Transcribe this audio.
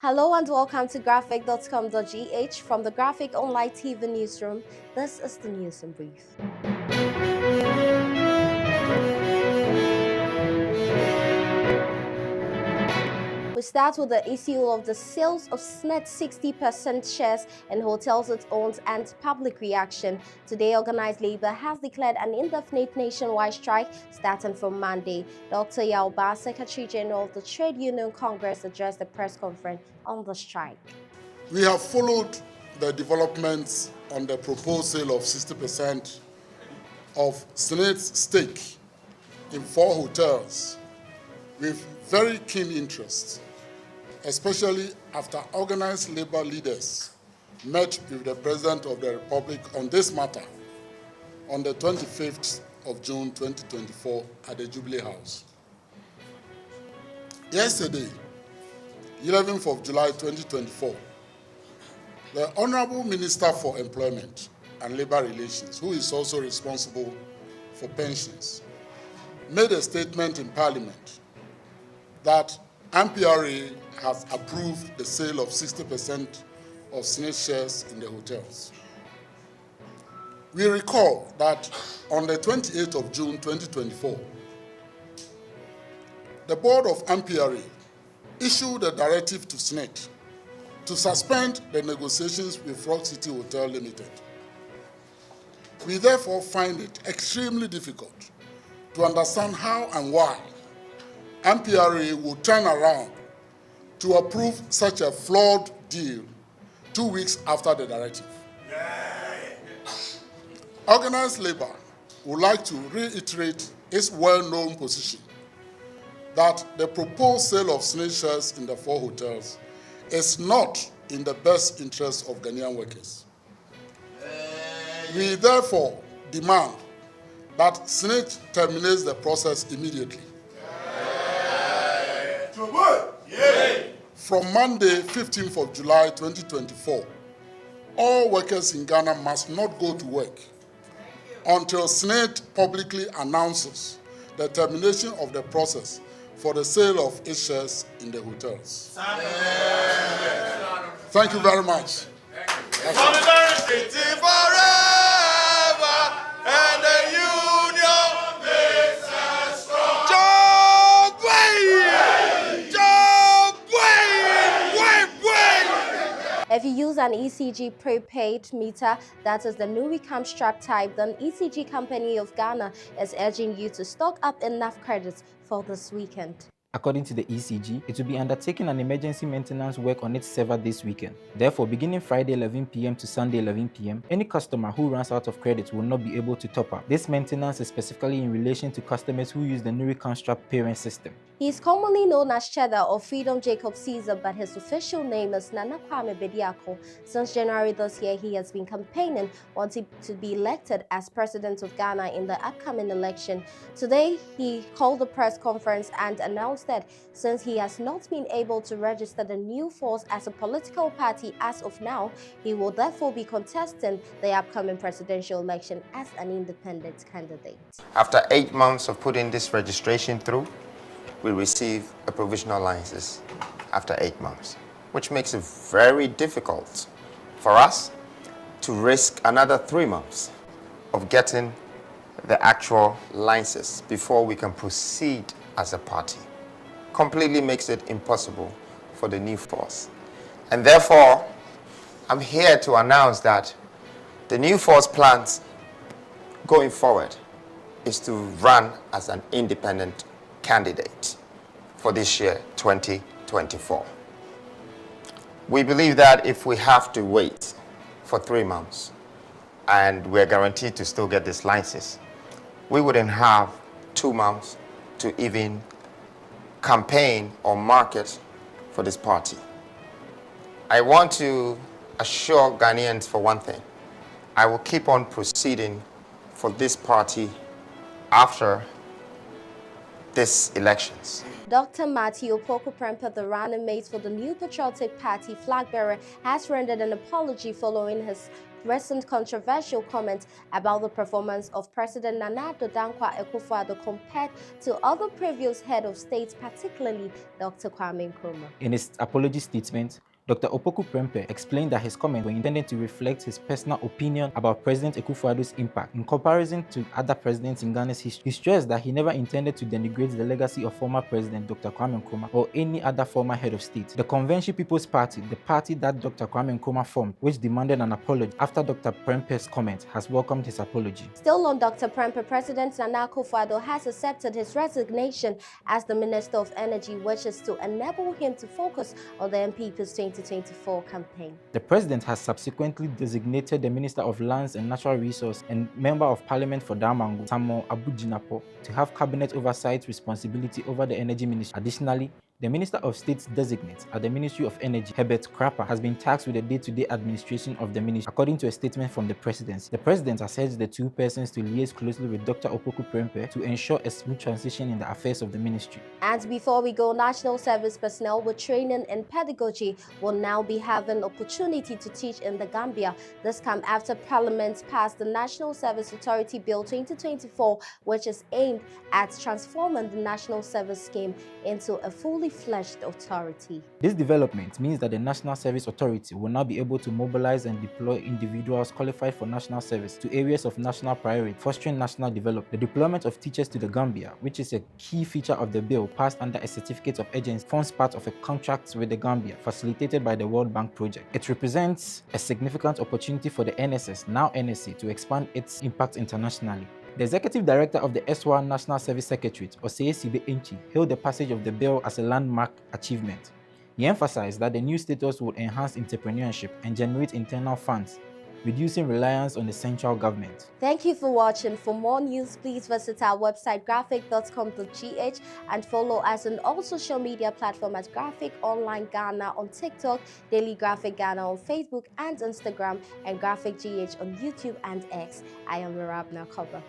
Hello and welcome to graphic.com.gh from the Graphic Online TV newsroom. This is the news in brief. We start with the issue of the sales of SNET 60% shares in hotels it owns and public reaction. Today, organized labor has declared an indefinite nationwide strike starting from Monday. Dr. Yauba, Secretary General of the Trade Union Congress, addressed the press conference on the strike. We have followed the developments on the proposed sale of 60% of SNET's stake in 4 hotels with very keen interest, especially after organized labor leaders met with the President of the Republic on this matter on the 25th of June 2024 at the Jubilee House. Yesterday, 11th of July 2024, the Honorable Minister for Employment and Labor Relations, who is also responsible for pensions, made a statement in Parliament that MPRA has approved the sale of 60% of SNET shares in the hotels. We recall that on the 28th of June 2024, the board of MPRA issued a directive to SNET to suspend the negotiations with Rock City Hotel Limited. We therefore find it extremely difficult to understand how and why MPRA will turn around to approve such a flawed deal 2 weeks after the directive. Organized labor would like to reiterate its well-known position that the proposed sale of SNET shares in the 4 hotels is not in the best interest of Ghanaian workers. We therefore demand that SNET terminates the process immediately. From Monday, 15th of July 2024, all workers in Ghana must not go to work until SNET publicly announces the termination of the process for the sale of its shares in the hotels. Thank you very much. If you use an ECG prepaid meter, that is the newly strap type, then ECG Company of Ghana is urging you to stock up enough credits for this weekend. According to the ECG, it will be undertaking an emergency maintenance work on its server this weekend. Therefore, beginning Friday 11 p.m. to Sunday 11 p.m., any customer who runs out of credit will not be able to top up. This maintenance is specifically in relation to customers who use the newly construct payment system. He is commonly known as Cheddar or Freedom Jacob Caesar, but his official name is Kwame Bediako. Since January this year, he has been campaigning, wanting to be elected as president of Ghana in the upcoming election. Today, he called a press conference and announced that since he has not been able to register the new force as a political party as of now, he will therefore be contesting the upcoming presidential election as an independent candidate. After 8 months of putting this registration through, we receive a provisional license after 8 months, which makes it very difficult for us to risk another 3 months of getting the actual license before we can proceed as a party. Completely makes it impossible for the new force. And therefore, I'm here to announce that the new force plans going forward is to run as an independent candidate for this year, 2024. We believe that if we have to wait for 3 months and we're guaranteed to still get this license, we wouldn't have 2 months to even campaign or market for this party. I want to assure Ghanaians for one thing. I will keep on proceeding for this party after these elections. Dr. Matthew Opoku Prempeh, the running mate for the New Patriotic Party flag bearer, has rendered an apology following his recent controversial comment about the performance of President Nana Addo Dankwa Akufo-Addo compared to other previous head of states, particularly Dr. Kwame Nkrumah. In his apology statement, Dr. Opoku Prempeh explained that his comments were intended to reflect his personal opinion about President Akufo-Addo's impact in comparison to other presidents in Ghana's history. He stressed that he never intended to denigrate the legacy of former President Dr. Kwame Nkrumah or any other former head of state. The Convention People's Party, the party that Dr. Kwame Nkrumah formed, which demanded an apology after Dr. Prempeh's comment, has welcomed his apology. Still on Dr. Prempeh, President Nana Akufo-Addo has accepted his resignation as the Minister of Energy, which is to enable him to focus on the NPP's 2024 campaign. The President has subsequently designated the Minister of Lands and Natural Resources and Member of Parliament for Damango, Samuel Abu-Jinapor, to have cabinet oversight responsibility over the Energy Ministry. Additionally, the Minister of State's designate at the Ministry of Energy, Herbert Krapper, has been tasked with the day-to-day administration of the ministry, according to a statement from the Presidency. The President has urged the two persons to liaise closely with Dr. Opoku Prempeh to ensure a smooth transition in the affairs of the ministry. And before we go, National Service personnel with training in pedagogy will now be having opportunity to teach in the Gambia. This comes after Parliament passed the National Service Authority Bill 2024, which is aimed at transforming the National Service Scheme into a fully fledged authority. This development means that the National Service Authority will now be able to mobilize and deploy individuals qualified for national service to areas of national priority, fostering national development. The deployment of teachers to the Gambia, which is a key feature of the bill passed under a certificate of urgency, forms part of a contract with the Gambia facilitated by the World Bank project. It represents a significant opportunity for the NSS, now NSA, to expand its impact internationally. The Executive Director of the SWA National Service Secretariat, Osei Enchi, hailed the passage of the bill as a landmark achievement. He emphasized that the new status would enhance entrepreneurship and generate internal funds, reducing reliance on the central government. Thank you for watching. For more news, please visit our website graphic.com.gh and follow us on all social media platforms at Graphic Online Ghana on TikTok, Daily Graphic Ghana on Facebook and Instagram, and Graphic GH on YouTube and X. I am Mirabna Koba.